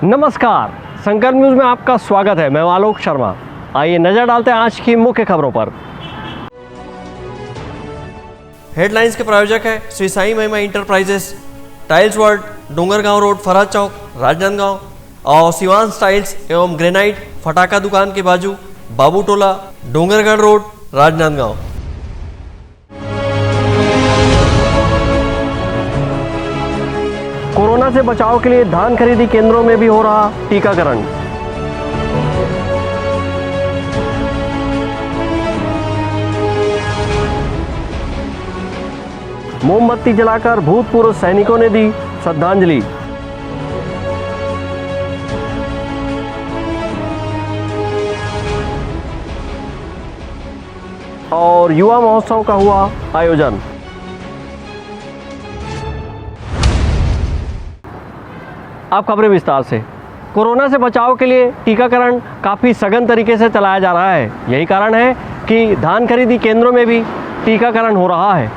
नमस्कार, संकल्प न्यूज़ में आपका स्वागत है। मैं आलोक शर्मा। आइए नजर डालते हैं आज की मुख्य खबरों पर। हेडलाइंस के प्रायोजक है Shri Sai Mahima enterprises, tiles world, Dongargaon road, Faraz Chowk, Rajnandgaon और शिवांश टाइल्स एवं ग्रेनाइट फटाका दुकान के बाजू, बाबू टोला, डोंगरगढ़ रोड, राजनांदगांव। कोरोना से बचाव के लिए धान खरीदी केंद्रों में भी हो रहा टीकाकरण। मोमबत्ती जलाकर भूतपूर्व सैनिकों ने दी श्रद्धांजलि। और युवा महोत्सव का हुआ आयोजन। अब खबरें विस्तार से। कोरोना से बचाव के लिए टीकाकरण काफ़ी सघन तरीके से चलाया जा रहा है। यही कारण है कि धान खरीदी केंद्रों में भी टीकाकरण हो रहा है।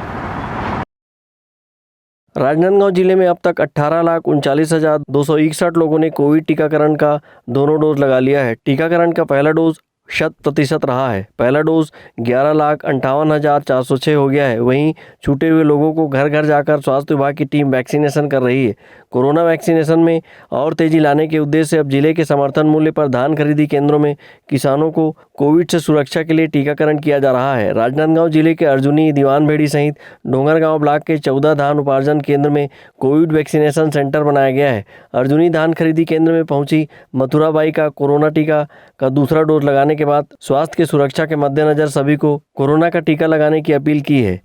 राजनांदगांव जिले में अब तक 18,39,261 लोगों ने कोविड टीकाकरण का दोनों डोज लगा लिया है। टीकाकरण का पहला डोज 100% रहा है। पहला डोज 11,58,406 हो गया है। वहीं छूटे हुए लोगों को घर घर जाकर स्वास्थ्य विभाग की टीम वैक्सीनेशन कर रही है। कोरोना वैक्सीनेशन में और तेजी लाने के उद्देश्य से अब जिले के समर्थन मूल्य पर धान खरीदी केंद्रों में किसानों को कोविड से सुरक्षा के लिए टीकाकरण किया जा रहा है। राजनांदगांव जिले के अर्जुनी, दीवानभेड़ी सहित डोंगरगांव ब्लॉक के 14 धान उपार्जन केंद्र में कोविड वैक्सीनेशन सेंटर बनाया गया है। अर्जुनी धान खरीदी केंद्र में पहुंची मथुराबाई का कोरोना टीका का दूसरा डोज लगाने के बाद स्वास्थ्य की सुरक्षा के मद्देनजर सभी को कोरोना का टीका लगाने की अपील की है।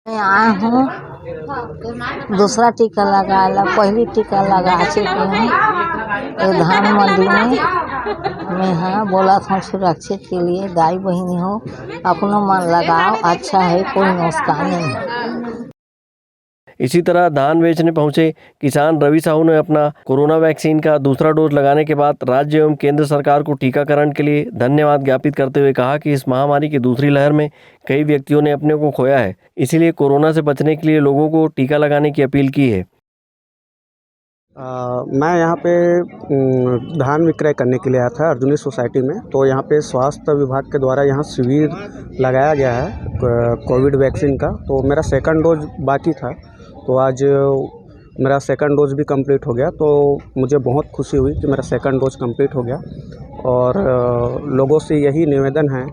मैं आया हूँ, दूसरा टीका लगाया, पहली टीका लगा चुकी हूँ। ये धान मंडी में मैं हाँ बोला था सुरक्षित के लिए, दाई बहिनी हो अपना मन लगाओ, अच्छा है, कोई नुकसान नहीं है। इसी तरह धान बेचने पहुंचे किसान रवि साहू ने अपना कोरोना वैक्सीन का दूसरा डोज लगाने के बाद राज्य एवं केंद्र सरकार को टीकाकरण के लिए धन्यवाद ज्ञापित करते हुए कहा कि इस महामारी की दूसरी लहर में कई व्यक्तियों ने अपने को खोया है, इसीलिए कोरोना से बचने के लिए लोगों को टीका लगाने की अपील की है। मैं यहाँ पे धान विक्रय करने के लिए आया था अर्जुनी सोसाइटी में। तो यहाँ पे स्वास्थ्य विभाग के द्वारा यहाँ शिविर लगाया गया है कोविड वैक्सीन का। तो मेरा सेकंड डोज बाकी था, तो आज मेरा सेकंड डोज भी कंप्लीट हो गया। तो मुझे बहुत खुशी हुई कि मेरा सेकंड डोज कंप्लीट हो गया। और लोगों से यही निवेदन है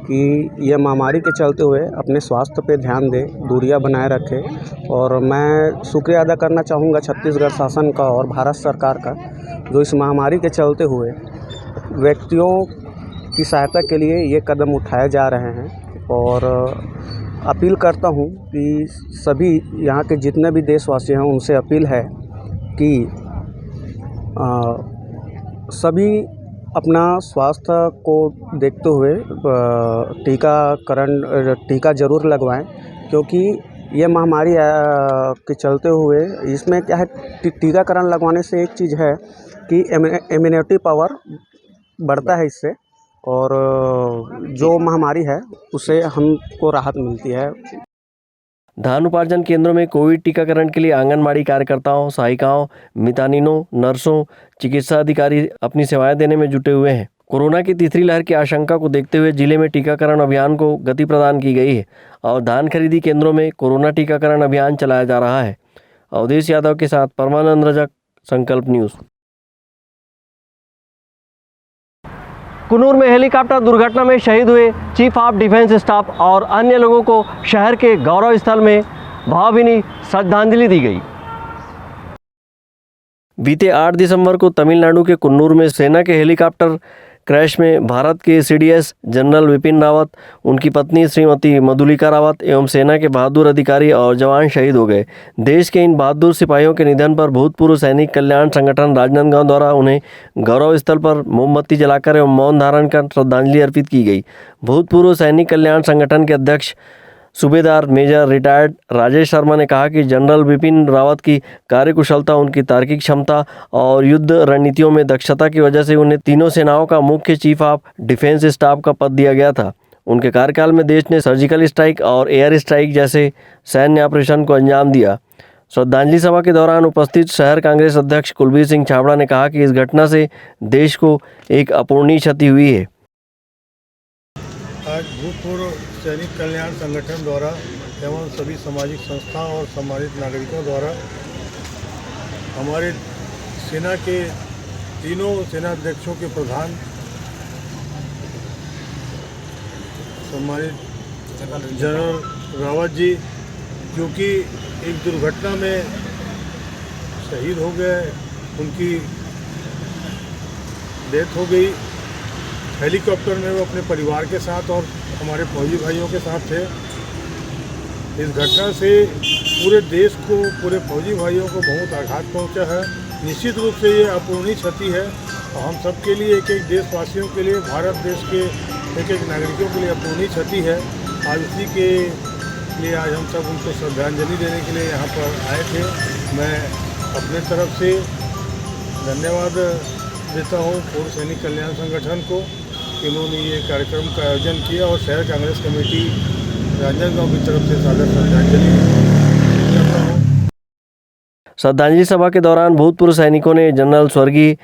कि ये महामारी के चलते हुए अपने स्वास्थ्य पे ध्यान दें, दूरियां बनाए रखें। और मैं शुक्रिया अदा करना चाहूँगा छत्तीसगढ़ शासन का और भारत सरकार का, जो इस महामारी के चलते हुए व्यक्तियों की सहायता के लिए ये कदम उठाए जा रहे हैं। और अपील करता हूँ कि सभी यहाँ के जितने भी देशवासी हैं उनसे अपील है कि सभी अपना स्वास्थ्य को देखते हुए टीका ज़रूर लगवाएं, क्योंकि ये महामारी के चलते हुए इसमें क्या है, टीकाकरण लगवाने से एक चीज़ है कि इम्यूनिटी पावर बढ़ता है इससे, और जो महामारी है उससे हमको राहत मिलती है। धान उपार्जन केंद्रों में कोविड टीकाकरण के लिए आंगनबाड़ी कार्यकर्ताओं, सहायिकाओं, मितानिनों, नर्सों, चिकित्सा अधिकारी अपनी सेवाएं देने में जुटे हुए हैं। कोरोना की तीसरी लहर की आशंका को देखते हुए जिले में टीकाकरण अभियान को गति प्रदान की गई है और धान खरीदी केंद्रों में कोरोना टीकाकरण अभियान चलाया जा रहा है। अवधेश यादव के साथ परमानंद रजक, संकल्प न्यूज़। कुन्नूर में हेलीकॉप्टर दुर्घटना में शहीद हुए चीफ ऑफ डिफेंस स्टाफ और अन्य लोगों को शहर के गौरव स्थल में भावभीनी श्रद्धांजलि दी गई। बीते 8 दिसंबर को तमिलनाडु के कुन्नूर में सेना के हेलीकॉप्टर क्रैश में भारत के सीडीएस जनरल विपिन रावत, उनकी पत्नी श्रीमती मधुलिका रावत एवं सेना के बहादुर अधिकारी और जवान शहीद हो गए। देश के इन बहादुर सिपाहियों के निधन पर भूतपूर्व सैनिक कल्याण संगठन राजनांदगांव द्वारा उन्हें गौरव स्थल पर मोमबत्ती जलाकर एवं मौन धारण कर श्रद्धांजलि अर्पित की गई। भूतपूर्व सैनिक कल्याण संगठन के अध्यक्ष सूबेदार मेजर रिटायर्ड राजेश शर्मा ने कहा कि जनरल विपिन रावत की कार्यकुशलता, उनकी तार्किक क्षमता और युद्ध रणनीतियों में दक्षता की वजह से उन्हें तीनों सेनाओं का मुख्य चीफ ऑफ डिफेंस स्टाफ का पद दिया गया था। उनके कार्यकाल में देश ने सर्जिकल स्ट्राइक और एयर स्ट्राइक जैसे सैन्य ऑपरेशन को अंजाम दिया। श्रद्धांजलि सभा के दौरान उपस्थित शहर कांग्रेस अध्यक्ष कुलबीर सिंह छाबड़ा ने कहा कि इस घटना से देश को एक अपूरणीय क्षति हुई है। आज भूतपूर्व सैनिक कल्याण संगठन द्वारा एवं सभी सामाजिक संस्थाओं और सम्मानित नागरिकों द्वारा हमारे सेना के तीनों सेनाध्यक्षों के प्रधान सम्मानित जनरल रावत जी, जो कि एक दुर्घटना में शहीद हो गए, उनकी डेथ हो गई। हेलीकॉप्टर में वो अपने परिवार के साथ और हमारे फौजी भाइयों के साथ थे। इस घटना से पूरे देश को, पूरे फौजी भाइयों को बहुत आघात पहुंचा है। निश्चित रूप से ये अपूरणीय क्षति है और हम सब के लिए, एक एक देशवासियों के लिए, भारत देश के एक एक नागरिकों के लिए अपूरणीय क्षति है। आज उसी के लिए आज हम सब उनको श्रद्धांजलि देने के लिए यहाँ पर आए थे। मैं अपने तरफ से धन्यवाद देता हूँ पूर्व सैनिक कल्याण संगठन को कि उन्होंने ये कार्यक्रम का आयोजन किया और शहर कांग्रेस कमेटी राजनांदगांव की तरफ से सादर श्रद्धांजलि करता हूँ। श्रद्धांजलि सभा के दौरान भूतपूर्व सैनिकों ने जनरल स्वर्गीय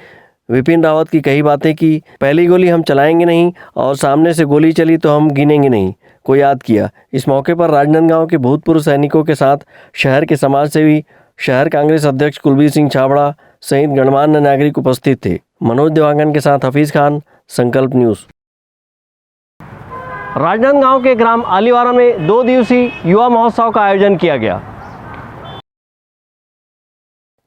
विपिन रावत की कही बातें की। पहली गोली हम चलाएंगे नहीं और सामने से गोली चली तो हम गिनेंगे नहीं को याद किया। इस मौके पर राजनांदगांव के भूतपूर्व सैनिकों के साथ शहर के समाज सेवी, शहर कांग्रेस अध्यक्ष कुलबीर सिंह छाबड़ा सहित गणमान्य नागरिक उपस्थित थे। मनोज देवांगन के साथ हफीज खान, संकल्प न्यूज़। राजनांदगांव के ग्राम आलीवारा में 2 दिवसीय युवा महोत्सव का आयोजन किया गया।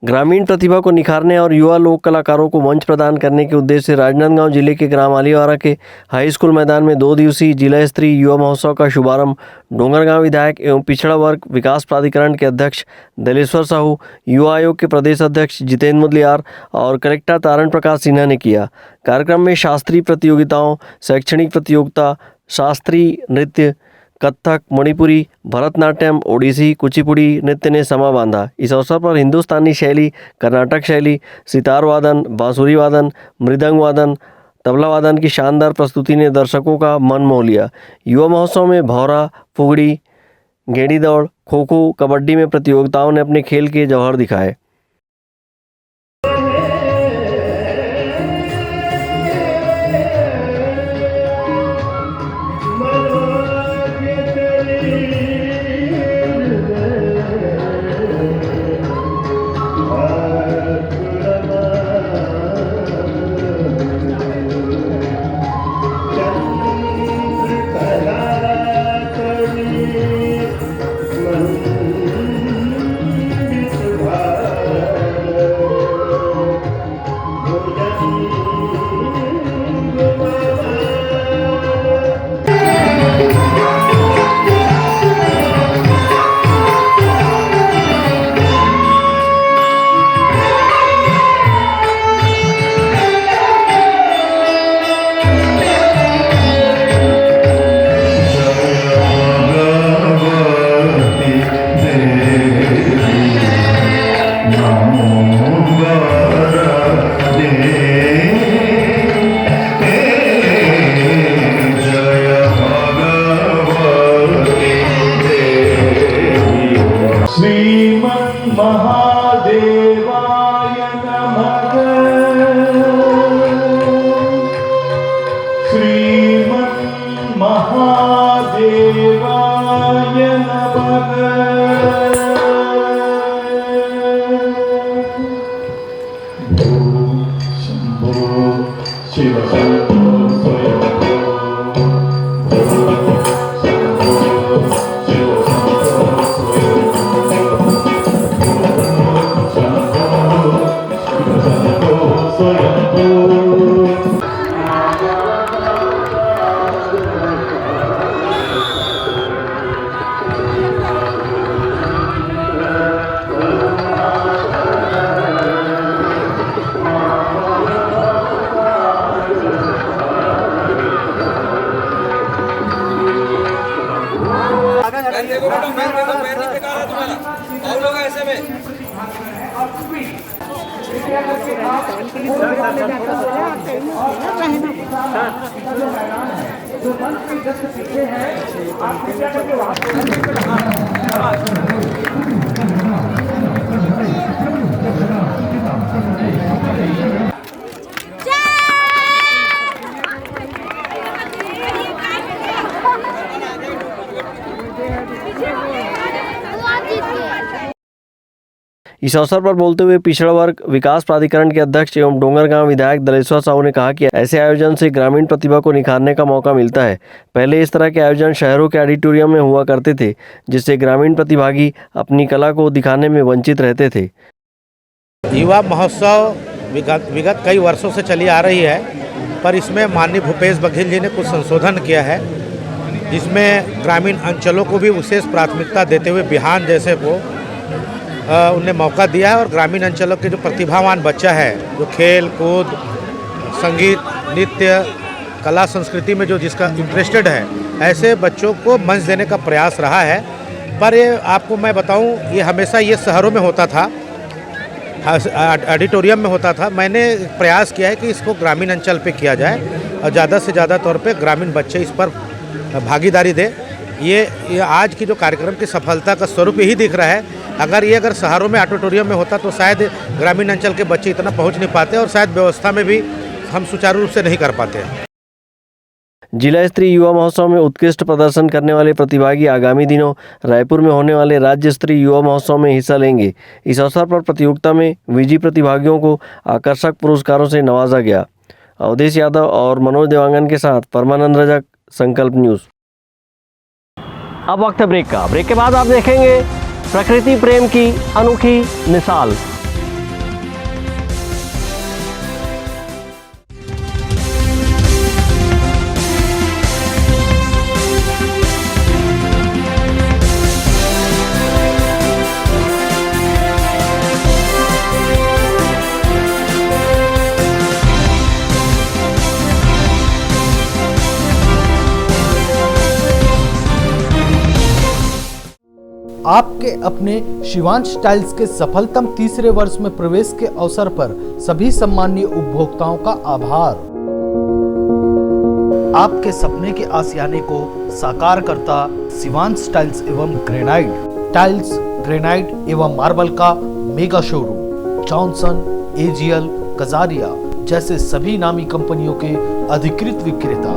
ग्रामीण प्रतिभा को निखारने और युवा लोक कलाकारों को मंच प्रदान करने के उद्देश्य से राजनांदगांव जिले के ग्राम आलीवारा के हाई स्कूल मैदान में 2 दिवसीय जिला स्तरीय युवा महोत्सव का शुभारंभ डोंगरगांव विधायक एवं पिछड़ा वर्ग विकास प्राधिकरण के अध्यक्ष दलेश्वर साहू, युवा आयोग के प्रदेश अध्यक्ष जितेंद्र मुदलियार और कलेक्टर तारण प्रकाश सिन्हा ने किया। कार्यक्रम में शास्त्रीय प्रतियोगिताओं, शैक्षणिक प्रतियोगिता, शास्त्रीय नृत्य, कथक, मणिपुरी, भरतनाट्यम, ओडिसी, कुचिपुड़ी नृत्य ने समा बांधा। इस अवसर पर हिंदुस्तानी शैली, कर्नाटक शैली, सितार वादन, बांसुरी वादन, मृदंग वादन, तबला वादन की शानदार प्रस्तुति ने दर्शकों का मन मोह लिया। युवा महोत्सव में भौरा, फुगड़ी, गेड़ी दौड़, खो खो, कबड्डी में प्रतियोगिताओं ने अपने खेल के जौहर दिखाए। इस अवसर पर बोलते हुए पिछड़ा वर्ग विकास प्राधिकरण के अध्यक्ष एवं डोंगरगांव विधायक दलेश्वर साहू ने कहा कि ऐसे आयोजन से ग्रामीण प्रतिभा को निखारने का मौका मिलता है। पहले इस तरह के आयोजन शहरों के ऑडिटोरियम में हुआ करते थे, जिससे ग्रामीण प्रतिभागी अपनी कला को दिखाने में वंचित रहते थे। युवा महोत्सव विगत कई वर्षों से चली आ रही है, पर इसमें माननीय भूपेश बघेल जी ने कुछ संशोधन किया है, जिसमें ग्रामीण अंचलों को भी विशेष प्राथमिकता देते हुए बिहान जैसे को उन्हें मौका दिया है। और ग्रामीण अंचलों के जो प्रतिभावान बच्चा है, जो खेल कूद, संगीत, नृत्य, कला संस्कृति में जो जिसका इंटरेस्टेड है, ऐसे बच्चों को मंच देने का प्रयास रहा है। पर ये आपको मैं बताऊं, ये हमेशा ये शहरों में होता था, ऑडिटोरियम में होता था। मैंने प्रयास किया है कि इसको ग्रामीण अंचल पे किया जाए और ज़्यादा से ज़्यादा तौर पे ग्रामीण बच्चे इस पर भागीदारी दें। ये आज की जो कार्यक्रम की सफलता का स्वरूप यही दिख रहा है। अगर शहरों में ऑडिटोरियम में होता तो शायद ग्रामीण अंचल के बच्चे इतना पहुंच नहीं पाते और शायद व्यवस्था में भी हम सुचारू रूप से नहीं कर पाते। जिला स्तरीय युवा महोत्सव में उत्कृष्ट प्रदर्शन करने वाले प्रतिभागी आगामी दिनों रायपुर में होने वाले राज्य स्तरीय युवा महोत्सव में हिस्सा लेंगे। इस अवसर पर प्रतियोगिता में विजयी प्रतिभागियों को आकर्षक पुरस्कारों से नवाजा गया। अवधेश यादव और मनोज देवांगन के साथ परमानंद रजक, संकल्प न्यूज़। अब वक्त है ब्रेक का। ब्रेक के बाद आप देखेंगे प्रकृति प्रेम की अनोखी मिसाल। आपके अपने शिवांश टाइल्स के सफलतम तीसरे वर्ष में प्रवेश के अवसर पर सभी सम्मानीय उपभोक्ताओं का आभार। आपके सपने के आशियाने को साकार करता शिवांश टाइल्स एवं ग्रेनाइट टाइल्स, ग्रेनाइट एवं मार्बल का mega showroom. Johnson, AGL, Kajaria जैसे सभी नामी कंपनियों के अधिकृत विक्रेता।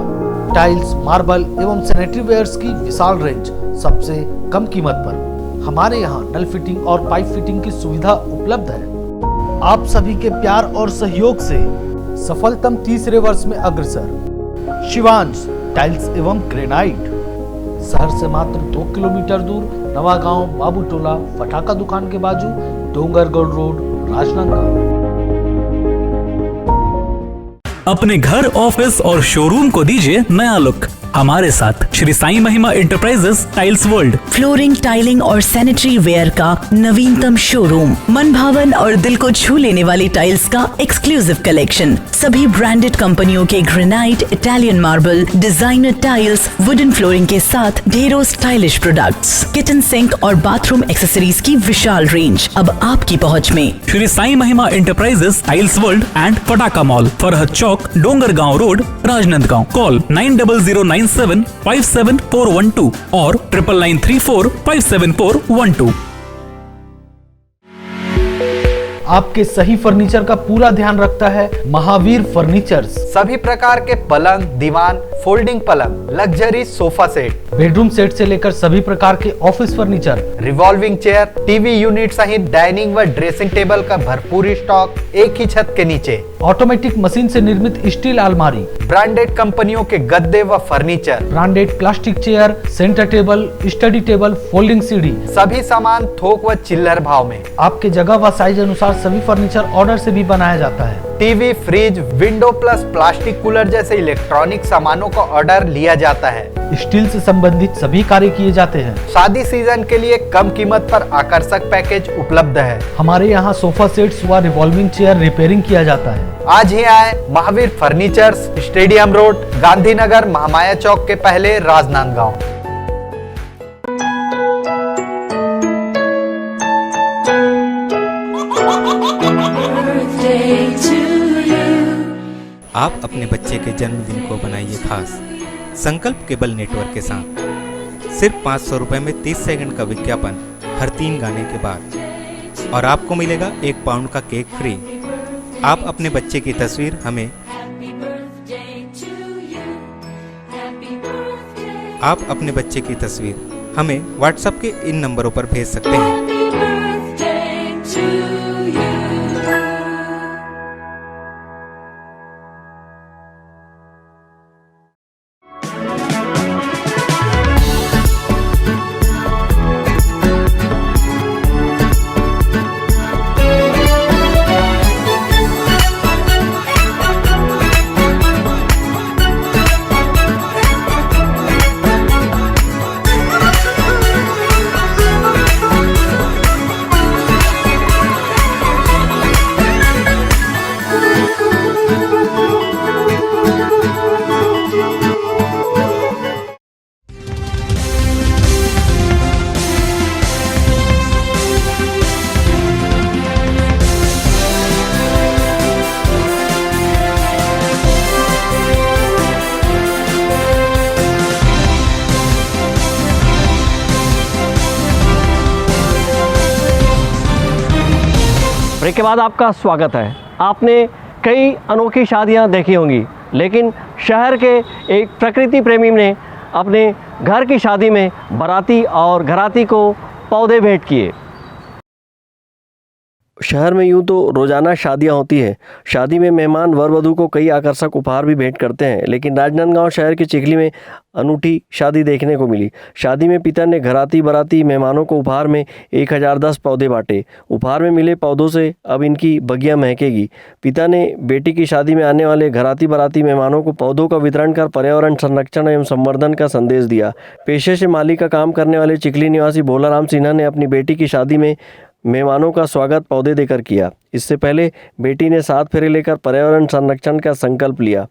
टाइल्स, मार्बल एवं सैनिटरी वेयर्स की विशाल रेंज सबसे कम कीमत पर। हमारे यहाँ नल फिटिंग और पाइप फिटिंग की सुविधा उपलब्ध है। आप सभी के प्यार और सहयोग से सफलतम तीसरे वर्ष में अग्रसर शिवांश टाइल्स एवं ग्रेनाइट। शहर से मात्र 2 किलोमीटर दूर, नवागांव, बाबूटोला, फटाका दुकान के बाजू, डोंगरगढ़ रोड, राजनांदगांव। अपने घर, ऑफिस और शोरूम को दीजिए नया लुक हमारे साथ श्री साईं महिमा enterprises tiles world. Flooring, tiling और सैनिटरी वेयर का नवीनतम शोरूम। मन भावन और दिल को छू लेने वाली टाइल्स का एक्सक्लूसिव कलेक्शन। सभी ब्रांडेड कंपनियों के granite, Italian marble, designer tiles, wooden flooring के साथ ढेरों स्टाइलिश प्रोडक्ट्स, किचन सिंक और बाथरूम एक्सेसरीज की विशाल रेंज अब आपकी पहुंच में। श्री साईं महिमा एंटरप्राइजेस टाइल्स वर्ल्ड एंड फटाका मॉल, फरहद चौक, डोंगरगांव रोड, राजनांदगांव। कॉल 9009757412 और 9994574412। आपके सही फर्नीचर का पूरा ध्यान रखता है महावीर फर्नीचर्स। सभी प्रकार के पलंग, दीवान, फोल्डिंग पलंग, luxury sofa set, bedroom set से लेकर सभी प्रकार के office furniture, revolving chair, TV unit सहित डाइनिंग व ड्रेसिंग टेबल का भरपूर स्टॉक एक ही छत के नीचे। ऑटोमेटिक मशीन से निर्मित स्टील अलमारी, ब्रांडेड कंपनियों के गद्दे व furniture, branded plastic chair, centre table, study table, folding सीढ़ी, सभी सामान थोक व चिल्लर भाव में। आपके जगह व साइज अनुसार सभी फर्नीचर ऑर्डर से भी बनाया जाता है। TV, fridge, window plus plastic cooler जैसे इलेक्ट्रॉनिक सामानों का ऑर्डर लिया जाता है। स्टील से संबंधित सभी कार्य किए जाते हैं। शादी सीजन के लिए कम कीमत पर आकर्षक पैकेज उपलब्ध है। हमारे यहाँ सोफा सेट्स व रिवॉल्विंग चेयर रिपेयरिंग किया जाता है। आज ही आए Mahavir furnitures, stadium road, Gandhinagar, Mahamaya Chowk के पहले, राजनांदगांव। आप अपने बच्चे के जन्मदिन को बनाइए खास संकल्प केबल नेटवर्क के साथ। सिर्फ 500 रुपये में 30 सेकंड का विज्ञापन हर 3 गाने के बाद, और आपको मिलेगा 1 पाउंड का केक फ्री। आप अपने बच्चे की तस्वीर हमें व्हाट्सएप के इन नंबरों पर भेज सकते हैं। ब्रेक के बाद आपका स्वागत है। आपने कई अनोखी शादियां देखी होंगी, लेकिन शहर के एक प्रकृति प्रेमी ने अपने घर की शादी में बाराती और घराती को पौधे भेंट किए। शहर में यूं तो रोज़ाना शादियां होती हैं। शादी में मेहमान वर वधू को कई आकर्षक उपहार भी भेंट करते हैं, लेकिन राजनांदगांव शहर के चिखली में अनूठी शादी देखने को मिली। शादी में पिता ने घराती बाराती मेहमानों को उपहार में 1010 पौधे बांटे। उपहार में मिले पौधों से अब इनकी बगिया महकेगी। पिता ने बेटी की शादी में आने वाले घराती बाराती मेहमानों को पौधों का वितरण कर पर्यावरण संरक्षण एवं संवर्धन का संदेश दिया। पेशे से माली का काम करने वाले चिखली निवासी भोलाराम सिन्हा ने अपनी बेटी की शादी में मेहमानों का स्वागत पौधे देकर किया। इससे पहले बेटी ने 7 फेरे लेकर पर्यावरण संरक्षण का संकल्प लिया।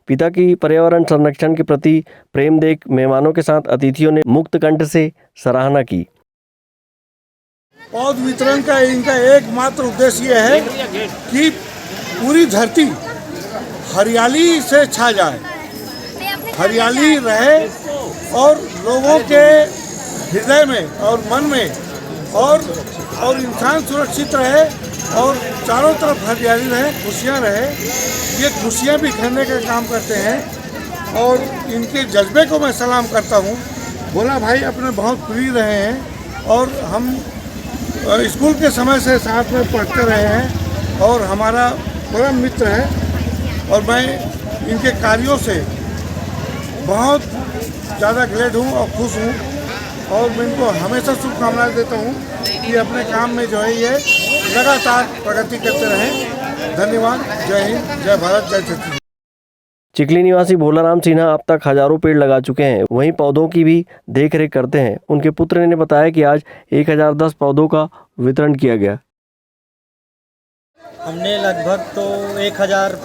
पिता की पर्यावरण संरक्षण के प्रति प्रेम देख मेहमानों के साथ अतिथियों ने मुक्त कंठ से सराहना की। पौध वितरण का इनका एकमात्र उद्देश्य यह है कि पूरी धरती हरियाली से छा जाए, हरियाली रहे और लोगों के हृदय में और मन में और इंसान सुरक्षित रहे और चारों तरफ हरियाली रहे, खुशियाँ रहे। ये खुशियाँ बिखेरने का काम करते हैं और इनके जज्बे को मैं सलाम करता हूँ। भोला भाई अपने बहुत प्रिय रहे हैं और हम स्कूल के समय से साथ में पढ़ते रहे हैं और हमारा बड़ा मित्र है और मैं इनके कार्यों से बहुत ज़्यादा ग्लेड हूँ और खुश हूँ और मैं इनको हमेशा शुभकामनाएं देता हूँ कि अपने काम में जो है ये लगातार प्रगति करते रहें। धन्यवाद। जय हिंद, जय भारत, जय छत्तीसगढ़। चिखली निवासी भोलाराम सिन्हा अब तक हजारों पेड़ लगा चुके हैं, वहीं पौधों की भी देखरेख करते हैं। उनके पुत्र ने बताया कि आज 1010 पौधों का वितरण किया गया। हमने लगभग तो 1000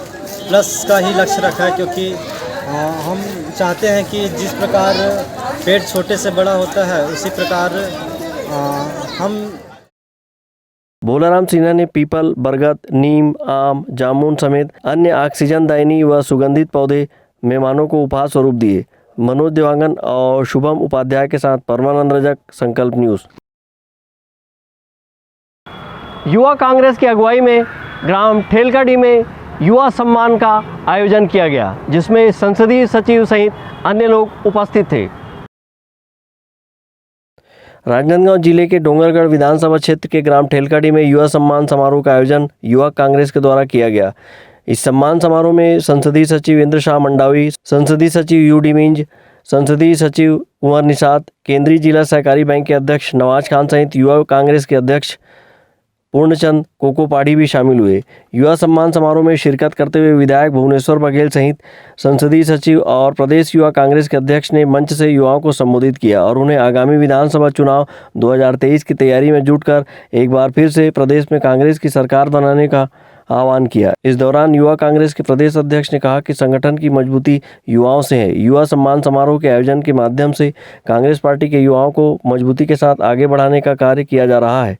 प्लस का ही लक्ष्य रखा है, क्योंकि हम चाहते हैं कि जिस प्रकार पेड़ छोटे से बड़ा होता है उसी प्रकार हम। भोलाराम सिन्हा ने पीपल, बरगद, नीम, आम, जामुन समेत अन्य ऑक्सीजन दायनी व सुगंधित पौधे मेहमानों को उपहार स्वरूप दिए। मनोज देवांगन और शुभम उपाध्याय के साथ परमानंद रजक, संकल्प न्यूज़। युवा कांग्रेस की अगुवाई में ग्राम ठेलकाडी में युवा सम्मान का आयोजन किया गया, जिसमें संसदीय सचिव सहित अन्य लोग उपस्थित थे। राजनांदगांव जिले के डोंगरगढ़ विधानसभा क्षेत्र के ग्राम ठेलकाडी में युवा सम्मान समारोह का आयोजन युवा कांग्रेस के द्वारा किया गया। इस सम्मान समारोह में संसदीय सचिव इंद्र शाह मंडावी, संसदीय सचिव यूडी मिंज, संसदीय सचिव कुंवर निषाद, केंद्रीय जिला सहकारी बैंक के अध्यक्ष नवाज खान सहित युवा कांग्रेस के अध्यक्ष पूर्णचंद कोकोपाड़ी भी शामिल हुए। युवा सम्मान समारोह में शिरकत करते हुए विधायक भुवनेश्वर बघेल सहित संसदीय सचिव और प्रदेश युवा कांग्रेस के अध्यक्ष ने मंच से युवाओं को संबोधित किया और उन्हें आगामी विधानसभा चुनाव 2023 की तैयारी में जुटकर एक बार फिर से प्रदेश में कांग्रेस की सरकार बनाने का आह्वान किया। इस दौरान युवा कांग्रेस के प्रदेश अध्यक्ष ने कहा कि संगठन की मजबूती युवाओं से है। युवा सम्मान समारोह के आयोजन के माध्यम से कांग्रेस पार्टी के युवाओं को मजबूती के साथ आगे बढ़ाने का कार्य किया जा रहा है।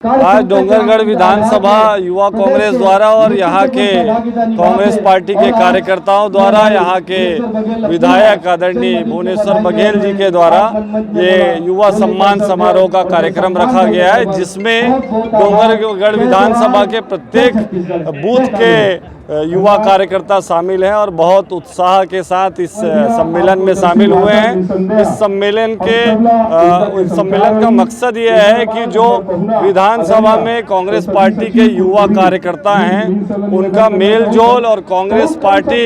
आज डोंगरगढ़ विधानसभा युवा कांग्रेस द्वारा और यहाँ के कांग्रेस पार्टी के कार्यकर्ताओं द्वारा, यहाँ के विधायक आदरणीय भुवनेश्वर बघेल जी के द्वारा ये युवा सम्मान समारोह का कार्यक्रम रखा गया है, जिसमें डोंगरगढ़ विधानसभा के प्रत्येक बूथ के युवा कार्यकर्ता शामिल हैं और बहुत उत्साह के साथ इस सम्मेलन में शामिल हुए हैं। इस सम्मेलन का मकसद ये है कि जो विधानसभा में कांग्रेस पार्टी के युवा कार्यकर्ता हैं उनका मेल जोल और कांग्रेस पार्टी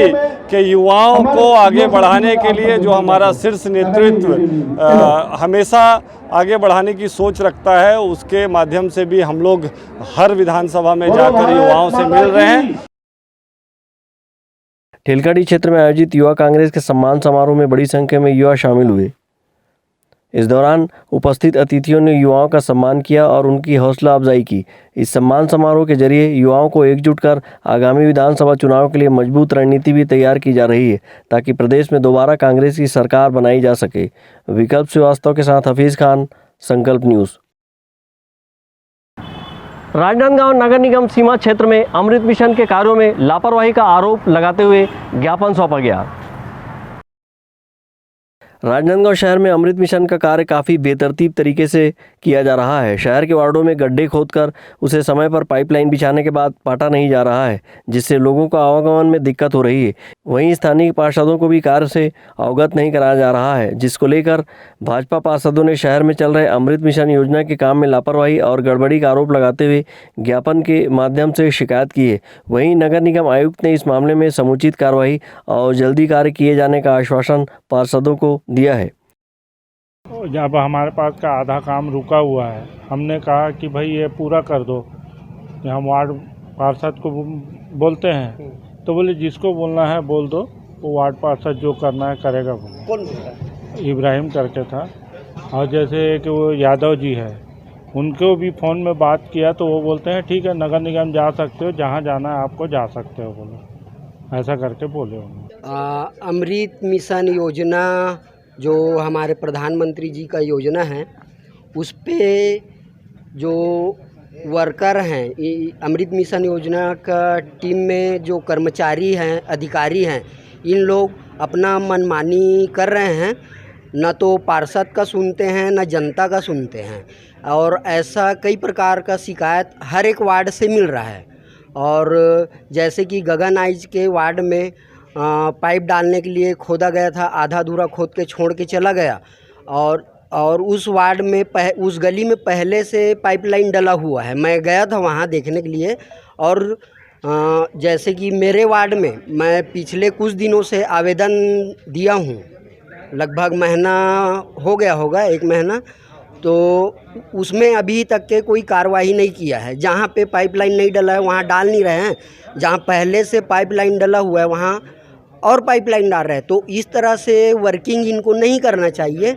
के युवाओं को आगे बढ़ाने के लिए जो हमारा शीर्ष नेतृत्व हमेशा आगे बढ़ाने की सोच रखता है, उसके माध्यम से भी हम लोग हर विधानसभा में जाकर युवाओं से मिल रहे हैं। ठेलकाडी क्षेत्र में आयोजित युवा कांग्रेस के सम्मान समारोह में बड़ी संख्या में युवा शामिल हुए। इस दौरान उपस्थित अतिथियों ने युवाओं का सम्मान किया और उनकी हौसला अफजाई की। इस सम्मान समारोह के जरिए युवाओं को एकजुट कर आगामी विधानसभा चुनाव के लिए मजबूत रणनीति भी तैयार की जा रही है, ताकि प्रदेश में दोबारा कांग्रेस की सरकार बनाई जा सके। विकल्प श्रीवास्तव के साथ हफीज खान, संकल्प न्यूज़। राजनांदगांव नगर निगम सीमा क्षेत्र में अमृत मिशन के कार्यों में लापरवाही का आरोप लगाते हुए ज्ञापन सौंपा गया। राजनांदगांव शहर में अमृत मिशन का कार्य काफ़ी बेतरतीब तरीके से किया जा रहा है। शहर के वार्डों में गड्ढे खोदकर उसे समय पर पाइपलाइन बिछाने के बाद पाटा नहीं जा रहा है, जिससे लोगों को आवागमन में दिक्कत हो रही है। वहीं स्थानीय पार्षदों को भी कार्य से अवगत नहीं कराया जा रहा है, जिसको लेकर भाजपा पार्षदों ने शहर में चल रहे अमृत मिशन योजना के काम में लापरवाही और गड़बड़ी का आरोप लगाते हुए ज्ञापन के माध्यम से शिकायत की है। वहीं नगर निगम आयुक्त ने इस मामले में समुचित कार्रवाई और जल्दी कार्य किए जाने का आश्वासन पार्षदों को दिया है। जब हमारे पास का आधा काम रुका हुआ है, हमने कहा कि भाई ये पूरा कर दो। हम वार्ड पार्षद को बोलते हैं तो बोले जिसको बोलना है बोल दो, वो वार्ड पार्षद जो करना है करेगा। कौन इब्राहिम करके था। और जैसे कि वो यादव जी है, उनको भी फ़ोन में बात किया तो वो बोलते हैं ठीक है नगर निगम जा सकते हो, जहाँ जाना है आपको जा सकते हो, बोलो ऐसा करके बोले उन्होंने। अमृत मिशन योजना जो हमारे प्रधानमंत्री जी का योजना है, उस पे जो वर्कर हैं, अमृत मिशन योजना का टीम में जो कर्मचारी हैं, अधिकारी हैं, इन लोग अपना मनमानी कर रहे हैं। न तो पार्षद का सुनते हैं, न जनता का सुनते हैं, और ऐसा कई प्रकार का शिकायत हर एक वार्ड से मिल रहा है। और जैसे कि गगन आइज के वार्ड में पाइप डालने के लिए खोदा गया था, आधा अधूरा खोद के छोड़ के चला गया, और उस वार्ड में उस गली में पहले से पाइपलाइन डला हुआ है। मैं गया था वहाँ देखने के लिए। और जैसे कि मेरे वार्ड में मैं पिछले कुछ दिनों से आवेदन दिया हूँ, लगभग महीना हो गया होगा, 1 महीना, तो उसमें अभी तक के कोई कार्रवाई नहीं किया है। जहाँ पे पाइपलाइन नहीं डला है वहाँ डाल नहीं रहे हैं, जहाँ पहले से पाइपलाइन डला हुआ है वहाँ और पाइपलाइन डाल रहे हैं। तो इस तरह से वर्किंग इनको नहीं करना चाहिए।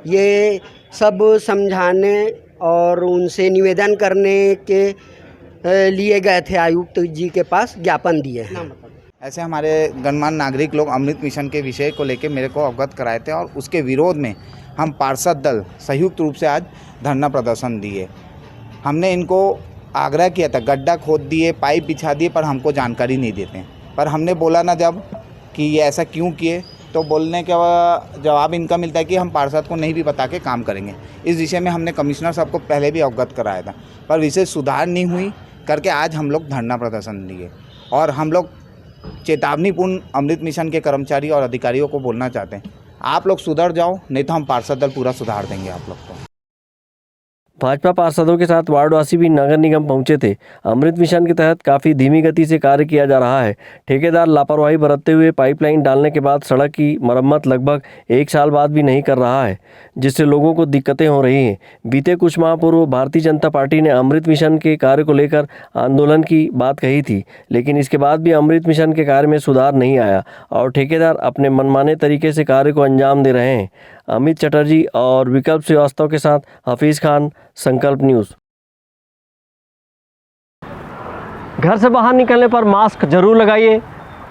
ये सब समझाने और उनसे निवेदन करने के लिए गए थे आयुक्त जी के पास, ज्ञापन दिए हैं। ऐसे हमारे गणमान्य नागरिक लोग अमृत मिशन के विषय को लेकर मेरे को अवगत कराए थे, और उसके विरोध में हम पार्षद दल संयुक्त रूप से आज धरना प्रदर्शन दिए। हमने इनको आग्रह किया था, गड्ढा खोद दिए, पाइप बिछा दिए, पर हमको जानकारी नहीं देते। पर हमने बोला ना जब कि ये ऐसा क्यों किए, तो बोलने का जवाब इनका मिलता है कि हम पार्षद को नहीं भी बता के काम करेंगे। इस विषय में हमने कमिश्नर साहब को पहले भी अवगत कराया था, पर विशेष सुधार नहीं हुई करके आज हम लोग धरना प्रदर्शन दिए। और हम लोग चेतावनीपूर्ण अमृत मिशन के कर्मचारी और अधिकारियों को बोलना चाहते हैं, आप लोग सुधर जाओ, नहीं तो हम पार्षद दल पूरा सुधार देंगे आप लोग को। भाजपा पार्षदों के साथ वार्डवासी भी नगर निगम पहुंचे थे। अमृत मिशन के तहत काफ़ी धीमी गति से कार्य किया जा रहा है। ठेकेदार लापरवाही बरतते हुए पाइपलाइन डालने के बाद सड़क की मरम्मत लगभग 1 साल बाद भी नहीं कर रहा है, जिससे लोगों को दिक्कतें हो रही हैं। बीते कुछ माह पूर्व भारतीय जनता पार्टी ने अमृत मिशन के कार्य को लेकर आंदोलन की बात कही थी, लेकिन इसके बाद भी अमृत मिशन के कार्य में सुधार नहीं आया और ठेकेदार अपने मनमाने तरीके से कार्य को अंजाम दे रहे हैं। अमित चटर्जी और विकल्प श्रीवास्तव के साथ हफीज़ खान, संकल्प न्यूज़। घर से बाहर निकलने पर मास्क जरूर लगाइए,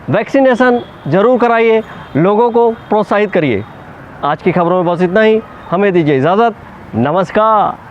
वैक्सीनेशन जरूर कराइए, लोगों को प्रोत्साहित करिए। आज की खबरों में बस इतना ही, हमें दीजिए इजाज़त। नमस्कार।